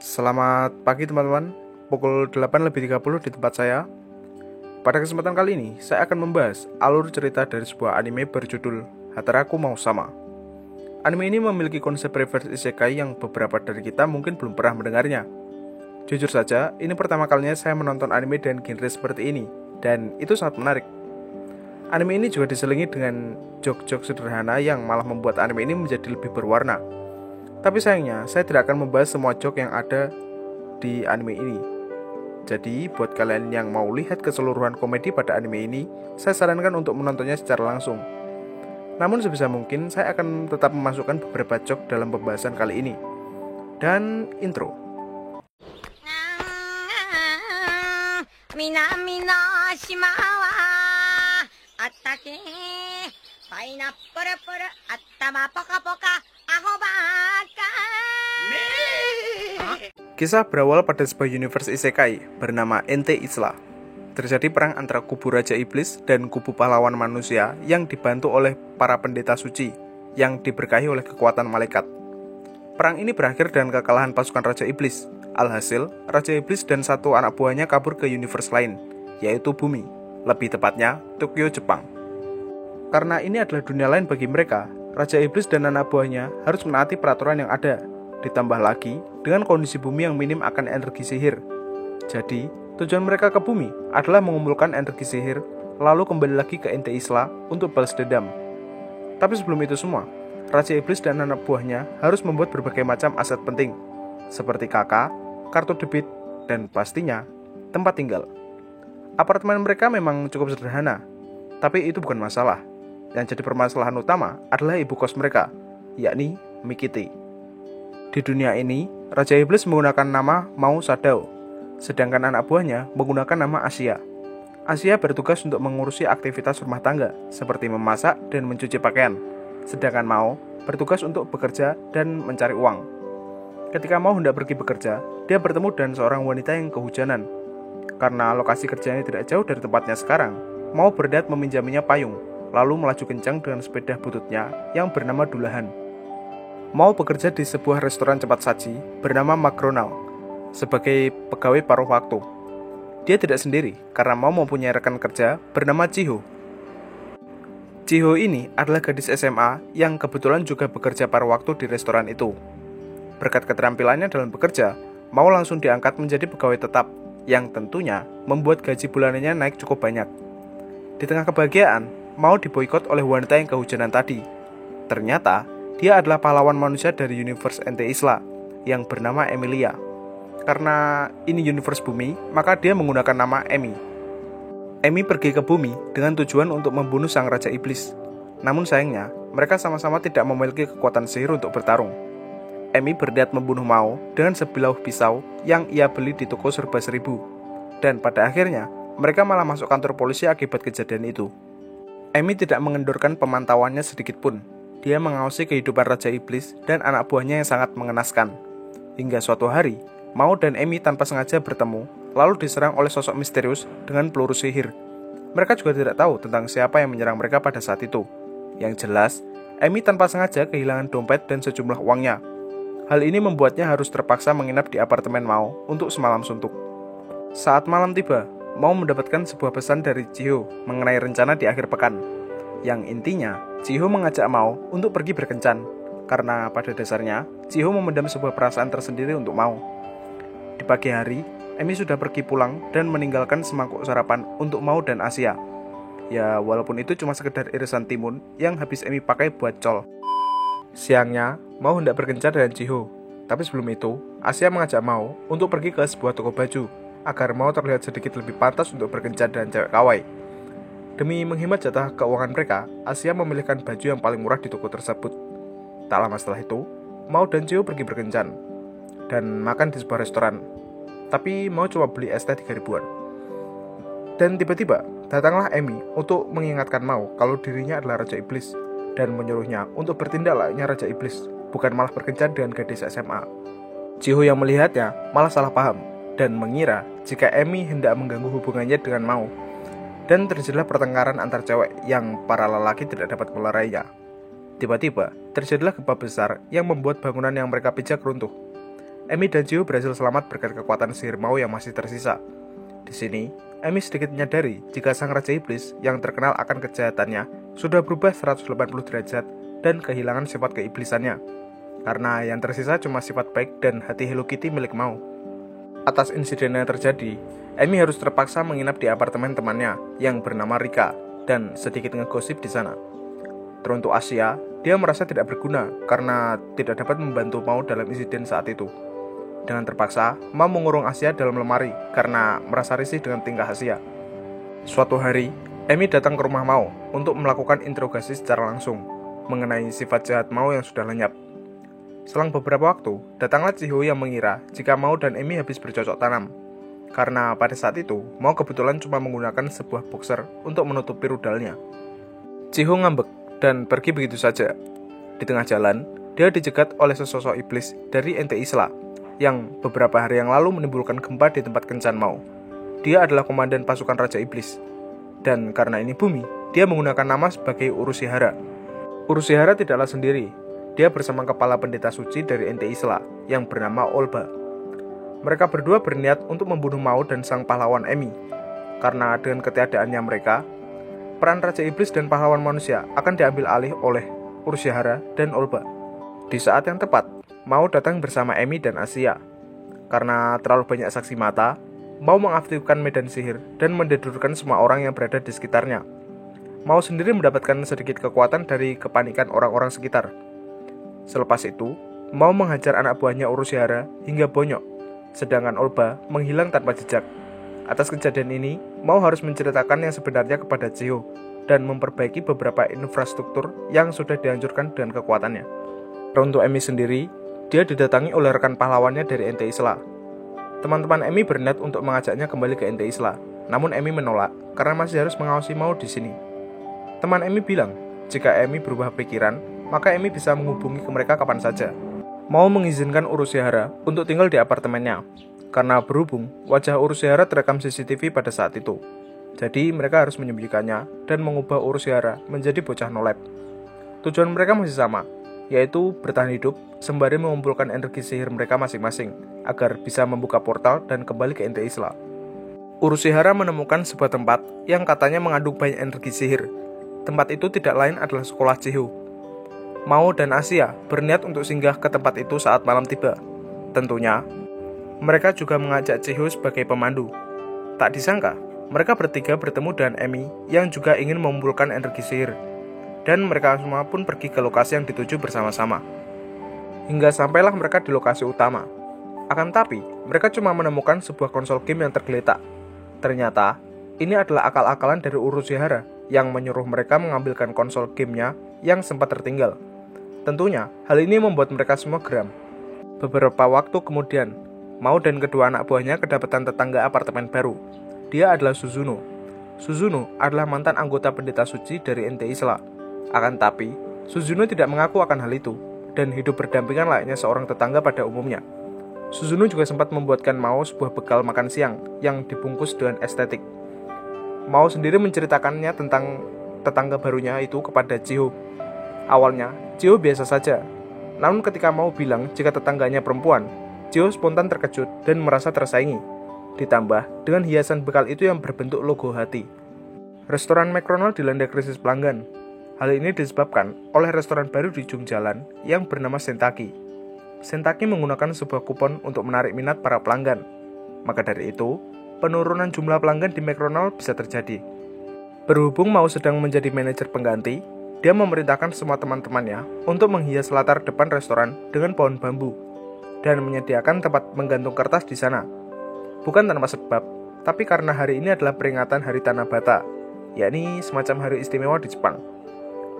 Selamat pagi teman-teman, pukul 8.30 di tempat saya. Pada kesempatan kali ini, saya akan membahas alur cerita dari sebuah anime berjudul Hataraku Mau Sama. Anime ini memiliki konsep reverse isekai yang beberapa dari kita mungkin belum pernah mendengarnya. Jujur saja, ini pertama kalinya saya menonton anime dan genre seperti ini, dan itu sangat menarik. Anime ini juga diselingi dengan joke-joke sederhana yang malah membuat anime ini menjadi lebih berwarna. Tapi sayangnya, saya tidak akan membahas semua joke yang ada di anime ini. Jadi, buat kalian yang mau lihat keseluruhan komedi pada anime ini, saya sarankan untuk menontonnya secara langsung. Namun sebisa mungkin, saya akan tetap memasukkan beberapa joke dalam pembahasan kali ini. Dan intro. Kisah berawal pada sebuah universe isekai bernama Ente Isla. Terjadi perang antara kubu Raja Iblis dan kubu pahlawan manusia yang dibantu oleh para pendeta suci yang diberkahi oleh kekuatan malaikat. Perang ini berakhir dengan kekalahan pasukan Raja Iblis. Alhasil, Raja Iblis dan satu anak buahnya kabur ke universe lain, yaitu Bumi, lebih tepatnya Tokyo, Jepang. Karena ini adalah dunia lain bagi mereka, Raja Iblis dan anak buahnya harus menaati peraturan yang ada. Ditambah lagi dengan kondisi bumi yang minim akan energi sihir. Jadi, tujuan mereka ke bumi adalah mengumpulkan energi sihir, lalu kembali lagi ke Ente Isla untuk balas dendam. Tapi sebelum itu semua, Raja Iblis dan anak buahnya harus membuat berbagai macam aset penting, seperti kakak, kartu debit, dan pastinya tempat tinggal. Apartemen mereka memang cukup sederhana, tapi itu bukan masalah. Yang jadi permasalahan utama adalah ibu kos mereka, yakni Mikiti. Di dunia ini, Raja Iblis menggunakan nama Mau Sadao, sedangkan anak buahnya menggunakan nama Asia. Asia bertugas untuk mengurusi aktivitas rumah tangga, seperti memasak dan mencuci pakaian, sedangkan Mau bertugas untuk bekerja dan mencari uang. Ketika Mau hendak pergi bekerja, dia bertemu dengan seorang wanita yang kehujanan. Karena lokasi kerjanya tidak jauh dari tempatnya sekarang, Mau berniat meminjaminya payung, lalu melaju kencang dengan sepeda bututnya yang bernama Dulahan. Mau bekerja di sebuah restoran cepat saji bernama McDonald sebagai pegawai paruh waktu. Dia tidak sendiri karena Mau mempunyai rekan kerja bernama Chiho. Chiho ini adalah gadis SMA yang kebetulan juga bekerja paruh waktu di restoran itu. Berkat keterampilannya dalam bekerja, Mau langsung diangkat menjadi pegawai tetap yang tentunya membuat gaji bulanannya naik cukup banyak. Di tengah kebahagiaan, Mau diboikot oleh wanita yang kehujanan tadi. Ternyata dia adalah pahlawan manusia dari universe Ente Isla yang bernama Emilia. Karena ini universe bumi, maka dia menggunakan nama Emi. Emi pergi ke bumi dengan tujuan untuk membunuh sang Raja Iblis. Namun sayangnya, mereka sama-sama tidak memiliki kekuatan sihir untuk bertarung. Emi berniat membunuh Mau dengan sebilah pisau yang ia beli di toko serba seribu. Dan pada akhirnya, mereka malah masuk kantor polisi akibat kejadian itu. Emi tidak mengendurkan pemantauannya sedikit pun. Dia mengawasi kehidupan Raja Iblis dan anak buahnya yang sangat mengenaskan. Hingga suatu hari, Mau dan Emi tanpa sengaja bertemu, lalu diserang oleh sosok misterius dengan peluru sihir. Mereka juga tidak tahu tentang siapa yang menyerang mereka pada saat itu. Yang jelas, Emi tanpa sengaja kehilangan dompet dan sejumlah uangnya. Hal ini membuatnya harus terpaksa menginap di apartemen Mau untuk semalam suntuk. Saat malam tiba, Mau mendapatkan sebuah pesan dari Chiho mengenai rencana di akhir pekan. Yang intinya, Chiho mengajak Mau untuk pergi berkencan, karena pada dasarnya, Chiho memendam sebuah perasaan tersendiri untuk Mau. Di pagi hari, Emi sudah pergi pulang dan meninggalkan semangkuk sarapan untuk Mau dan Asia. Ya, walaupun itu cuma sekedar irisan timun yang habis Emi pakai buat col. Siangnya, Mau hendak berkencan dengan Chiho, tapi sebelum itu, Asia mengajak Mau untuk pergi ke sebuah toko baju, agar Mau terlihat sedikit lebih pantas untuk berkencan dengan cewek kawai. Demi menghemat jatah keuangan mereka, Asia memilihkan baju yang paling murah di toko tersebut. Tak lama setelah itu, Mau dan Chiho pergi berkencan dan makan di sebuah restoran. Tapi Mau cuma beli es teh 3 ribuan. Dan tiba-tiba, datanglah Emi untuk mengingatkan Mau kalau dirinya adalah Raja Iblis dan menyuruhnya untuk bertindak layaknya Raja Iblis, bukan malah berkencan dengan gadis SMA. Chiho yang melihatnya malah salah paham dan mengira jika Emi hendak mengganggu hubungannya dengan Mau. Dan terjadilah pertengkaran antar cewek yang para lelaki tidak dapat melerainya. Tiba-tiba, terjadilah gempa besar yang membuat bangunan yang mereka pijak runtuh. Emi dan Chiho berhasil selamat berkat kekuatan sihir Mao yang masih tersisa. Di sini, Emi sedikit menyadari jika sang Raja Iblis yang terkenal akan kejahatannya sudah berubah 180 derajat dan kehilangan sifat keiblisannya. Karena yang tersisa cuma sifat baik dan hati Hello Kitty milik Mao. Atas insiden yang terjadi, Emi harus terpaksa menginap di apartemen temannya yang bernama Rika dan sedikit ngegosip di sana. Teruntuk Asia, dia merasa tidak berguna karena tidak dapat membantu Mao dalam insiden saat itu. Dengan terpaksa, Mao mengurung Asia dalam lemari karena merasa risih dengan tingkah Asia. Suatu hari, Emi datang ke rumah Mao untuk melakukan interogasi secara langsung mengenai sifat jahat Mao yang sudah lenyap. Selang beberapa waktu, datanglah Chiho yang mengira jika Mao dan Emi habis bercocok tanam. Karena pada saat itu, Mao kebetulan cuma menggunakan sebuah boxer untuk menutupi rudalnya. Chiho ngambek dan pergi begitu saja. Di tengah jalan, dia dicegat oleh sesosok iblis dari Ente Isla yang beberapa hari yang lalu menimbulkan gempa di tempat kencan Mao. Dia adalah komandan pasukan Raja Iblis. Dan karena ini bumi, dia menggunakan nama sebagai Urushihara. Urushihara tidaklah sendiri. Dia bersama kepala pendeta suci dari Ente Isla yang bernama Olba. Mereka berdua berniat untuk membunuh Mao dan sang pahlawan Emi. Karena dengan ketiadaannya mereka, peran Raja Iblis dan pahlawan manusia akan diambil alih oleh Urushihara dan Olba. Di saat yang tepat, Mao datang bersama Emi dan Asia. Karena terlalu banyak saksi mata, Mao mengaktifkan medan sihir dan mendedurkan semua orang yang berada di sekitarnya. Mao sendiri mendapatkan sedikit kekuatan dari kepanikan orang-orang sekitar. Selepas itu, Mao menghajar anak buahnya Urushihara hingga bonyok, sedangkan Olba menghilang tanpa jejak. Atas kejadian ini, Mao harus menceritakan yang sebenarnya kepada Chiho dan memperbaiki beberapa infrastruktur yang sudah dihancurkan dengan kekuatannya. Untuk Emi sendiri, dia didatangi oleh rekan pahlawannya dari Ente Isla. Teman-teman Emi berniat untuk mengajaknya kembali ke Ente Isla, namun Emi menolak karena masih harus mengawasi Mao di sini. Teman Emi bilang, jika Emi berubah pikiran, maka Emi bisa menghubungi ke mereka kapan saja. Mao mengizinkan Urushihara untuk tinggal di apartemennya, karena berhubung wajah Urushihara terekam CCTV pada saat itu. Jadi mereka harus menyembunyikannya dan mengubah Urushihara menjadi bocah nolep. Tujuan mereka masih sama, yaitu bertahan hidup sembari mengumpulkan energi sihir mereka masing-masing agar bisa membuka portal dan kembali ke Ente Isla. Urushihara menemukan sebuah tempat yang katanya mengandung banyak energi sihir. Tempat itu tidak lain adalah sekolah Chiho. Mao dan Asia berniat untuk singgah ke tempat itu saat malam tiba. Tentunya, mereka juga mengajak Chiho sebagai pemandu. Tak disangka, mereka bertiga bertemu dengan Emi yang juga ingin mengumpulkan energi sihir. Dan mereka semua pun pergi ke lokasi yang dituju bersama-sama. Hingga sampailah mereka di lokasi utama. Akan tapi, mereka cuma menemukan sebuah konsol game yang tergeletak. Ternyata, ini adalah akal-akalan dari Urushihara yang menyuruh mereka mengambilkan konsol gamenya yang sempat tertinggal. Tentunya, hal ini membuat mereka semua geram. Beberapa waktu kemudian, Mao dan kedua anak buahnya kedapatan tetangga apartemen baru. Dia adalah Suzuno. Suzuno adalah mantan anggota pendeta suci dari Ente Isla. Akan tapi, Suzuno tidak mengaku akan hal itu, dan hidup berdampingan layaknya seorang tetangga pada umumnya. Suzuno juga sempat membuatkan Mao sebuah bekal makan siang yang dibungkus dengan estetik. Mao sendiri menceritakannya tentang tetangga barunya itu kepada Chiho. Awalnya, Chiho biasa saja. Namun ketika Mao bilang jika tetangganya perempuan, Chiho spontan terkejut dan merasa tersaingi. Ditambah dengan hiasan bekal itu yang berbentuk logo hati. Restoran McDonald dilanda krisis pelanggan. Hal ini disebabkan oleh restoran baru di ujung jalan yang bernama Sentaki. Sentaki menggunakan sebuah kupon untuk menarik minat para pelanggan. Maka dari itu, penurunan jumlah pelanggan di McDonald bisa terjadi. Berhubung Mao sedang menjadi manajer pengganti, dia memerintahkan semua teman-temannya untuk menghias latar depan restoran dengan pohon bambu dan menyediakan tempat menggantung kertas di sana. Bukan tanpa sebab, tapi karena hari ini adalah peringatan Hari Tanabata, yakni semacam hari istimewa di Jepang.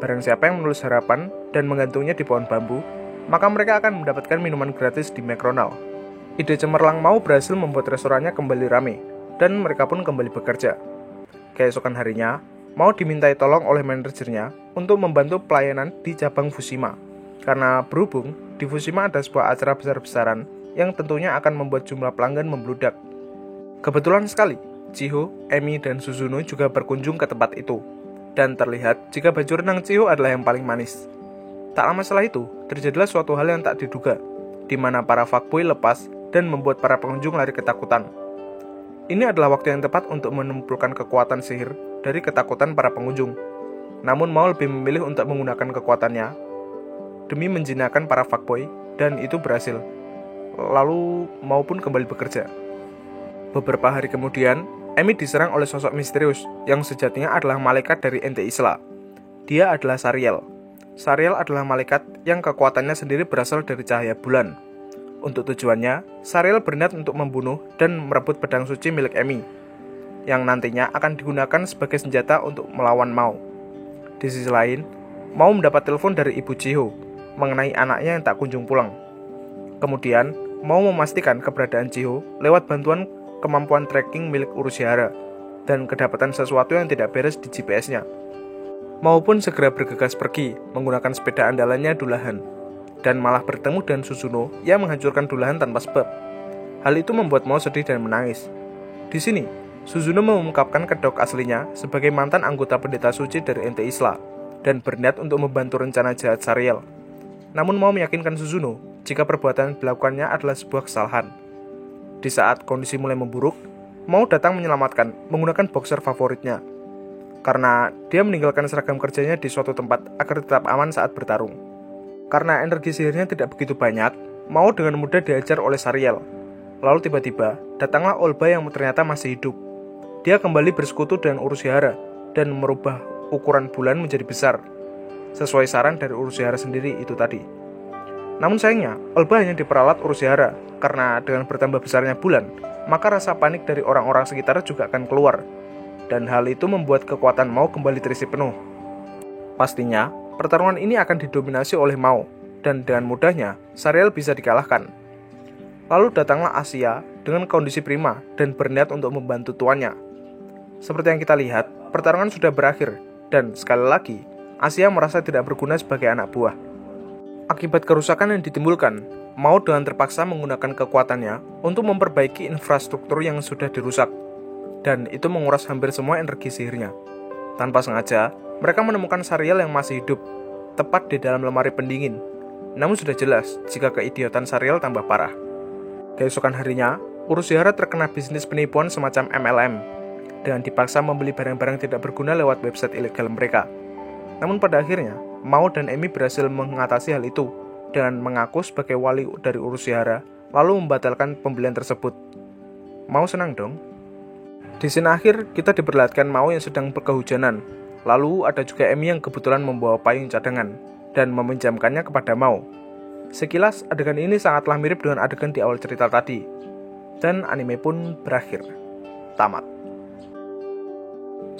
Barang siapa yang menulis harapan dan menggantungnya di pohon bambu, maka mereka akan mendapatkan minuman gratis di McDonald. Ide cemerlang Mao berhasil membuat restorannya kembali ramai, dan mereka pun kembali bekerja. Keesokan harinya, Mao dimintai tolong oleh manajernya untuk membantu pelayanan di cabang Fushima. Karena berhubung, di Fushima ada sebuah acara besar-besaran yang tentunya akan membuat jumlah pelanggan membludak. Kebetulan sekali, Chiho, Emi, dan Suzuno juga berkunjung ke tempat itu. Dan terlihat jika baju renang Chiho adalah yang paling manis. Tak lama setelah itu, terjadilah suatu hal yang tak diduga. di mana para fuckboy lepas dan membuat para pengunjung lari ketakutan. Ini adalah waktu yang tepat untuk mengumpulkan kekuatan sihir dari ketakutan para pengunjung. Namun Mao lebih memilih untuk menggunakan kekuatannya demi menjinakkan para fuckboy, dan itu berhasil. Lalu Mao pun kembali bekerja. Beberapa hari kemudian, Amy diserang oleh sosok misterius yang sejatinya adalah malaikat dari Ente Isla. Dia adalah Sariel. Sariel adalah malaikat yang kekuatannya sendiri berasal dari cahaya bulan. Untuk tujuannya, Sariel berniat untuk membunuh dan merebut pedang suci milik Amy, yang nantinya akan digunakan sebagai senjata untuk melawan Mao. Di sisi lain, Mao mendapat telepon dari Ibu Chiho mengenai anaknya yang tak kunjung pulang. Kemudian, Mao memastikan keberadaan Chiho lewat bantuan kemampuan tracking milik Urushihara dan kedapatan sesuatu yang tidak beres di GPS-nya. Mao pun segera bergegas pergi menggunakan sepeda andalannya Dullahan, dan malah bertemu dengan Suzuno yang menghancurkan Dullahan tanpa sebab. Hal itu membuat Mao sedih dan menangis. Di sini, Suzuno mengungkapkan kedok aslinya sebagai mantan anggota pendeta suci dari Ente Isla dan berniat untuk membantu rencana jahat Sariel. Namun Mao meyakinkan Suzuno jika perbuatan yang dilakukannya adalah sebuah kesalahan. Di saat kondisi mulai memburuk, Mao datang menyelamatkan menggunakan boxer favoritnya, karena dia meninggalkan seragam kerjanya di suatu tempat agar tetap aman saat bertarung. Karena energi sihirnya tidak begitu banyak, Mao dengan mudah diajar oleh Sariel. Lalu tiba-tiba, datanglah Olba yang ternyata masih hidup. Dia kembali bersekutu dengan Urushihara dan merubah ukuran bulan menjadi besar, sesuai saran dari Urushihara sendiri itu tadi. Namun sayangnya, Olba hanya diperalat Urushihara, karena dengan bertambah besarnya bulan, maka rasa panik dari orang-orang sekitar juga akan keluar, dan hal itu membuat kekuatan Mao kembali terisi penuh. Pastinya, pertarungan ini akan didominasi oleh Mao, dan dengan mudahnya, Sariel bisa dikalahkan. Lalu datanglah Asia dengan kondisi prima dan berniat untuk membantu tuannya. Seperti yang kita lihat, pertarungan sudah berakhir, dan sekali lagi, Asia merasa tidak berguna sebagai anak buah. Akibat kerusakan yang ditimbulkan, Mao dengan terpaksa menggunakan kekuatannya untuk memperbaiki infrastruktur yang sudah dirusak, dan itu menguras hampir semua energi sihirnya. Tanpa sengaja, mereka menemukan Sariel yang masih hidup, tepat di dalam lemari pendingin. Namun sudah jelas jika keidiotan Sariel tambah parah. Keesokan harinya, Urushihara terkena bisnis penipuan semacam MLM, dengan dipaksa membeli barang-barang tidak berguna lewat website ilegal mereka. Namun pada akhirnya, Mao dan Amy berhasil mengatasi hal itu dengan mengaku sebagai wali dari Urushihara, lalu membatalkan pembelian tersebut. Mao senang dong. Di scene akhir, kita diperlihatkan Mao yang sedang kehujanan. Lalu ada juga Amy yang kebetulan membawa payung cadangan dan meminjamkannya kepada Mao. Sekilas, adegan ini sangatlah mirip dengan adegan di awal cerita tadi. Dan anime pun berakhir. Tamat.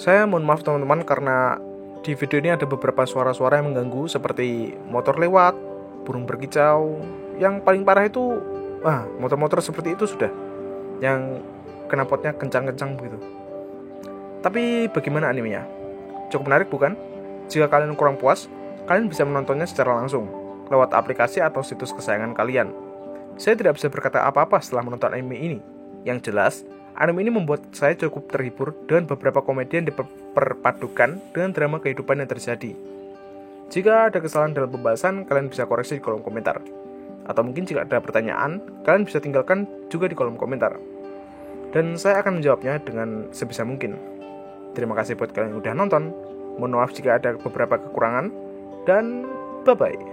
Saya mohon maaf teman-teman karena di video ini ada beberapa suara-suara yang mengganggu seperti motor lewat, burung berkicau. Yang paling parah itu, motor-motor seperti itu sudah. Yang knalpotnya kencang-kencang begitu. Tapi bagaimana animenya? Cukup menarik bukan? Jika kalian kurang puas, kalian bisa menontonnya secara langsung lewat aplikasi atau situs kesayangan kalian. Saya tidak bisa berkata apa-apa setelah menonton anime ini. Yang jelas, anime ini membuat saya cukup terhibur dengan beberapa komedi yang diperpadukan dengan drama kehidupan yang terjadi. Jika ada kesalahan dalam pembahasan, kalian bisa koreksi di kolom komentar. Atau mungkin jika ada pertanyaan, kalian bisa tinggalkan juga di kolom komentar. Dan saya akan menjawabnya dengan sebisa mungkin. Terima kasih buat kalian yang udah nonton. Mohon maaf jika ada beberapa kekurangan. Dan bye-bye.